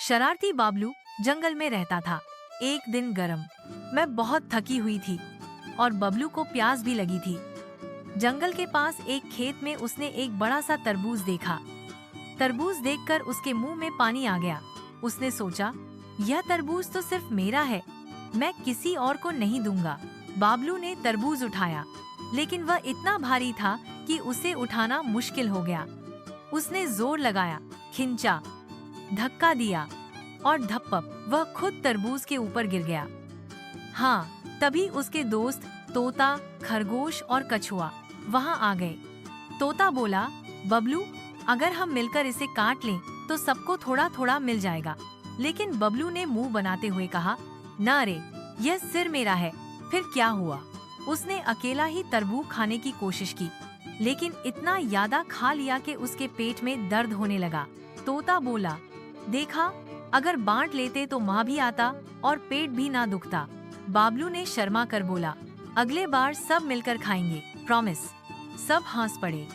शरारती बाबलू जंगल में रहता था। एक दिन गरम, मैं बहुत थकी हुई थी और बबलू को प्यास भी लगी थी। जंगल के पास एक खेत में उसने एक बड़ा सा तरबूज देखा। तरबूज देखकर उसके मुंह में पानी आ गया। उसने सोचा, यह तरबूज तो सिर्फ मेरा है, मैं किसी और को नहीं दूंगा। बाबलू ने तरबूज उठाया, लेकिन वह इतना भारी था कि उसे उठाना मुश्किल हो गया। उसने जोर लगाया, खींचा, धक्का दिया और धप्पप वह खुद तरबूज के ऊपर गिर गया। हाँ, तभी उसके दोस्त तोता, खरगोश और कछुआ वहाँ आ गए। तोता बोला, बबलू, अगर हम मिलकर इसे काट लें तो सबको थोड़ा थोड़ा मिल जाएगा। लेकिन बबलू ने मुंह बनाते हुए कहा, ना रे, यह सिर मेरा है। फिर क्या हुआ? उसने अकेला ही तरबूज खाने की कोशिश की, लेकिन इतना ज्यादा खा लिया कि उसके पेट में दर्द होने लगा। तोता बोला, देखा, अगर बांट लेते तो माँ भी आता और पेट भी ना दुखता। बाबलू ने शर्मा कर बोला, अगले बार सब मिलकर खाएंगे, प्रॉमिस। सब हंस पड़े।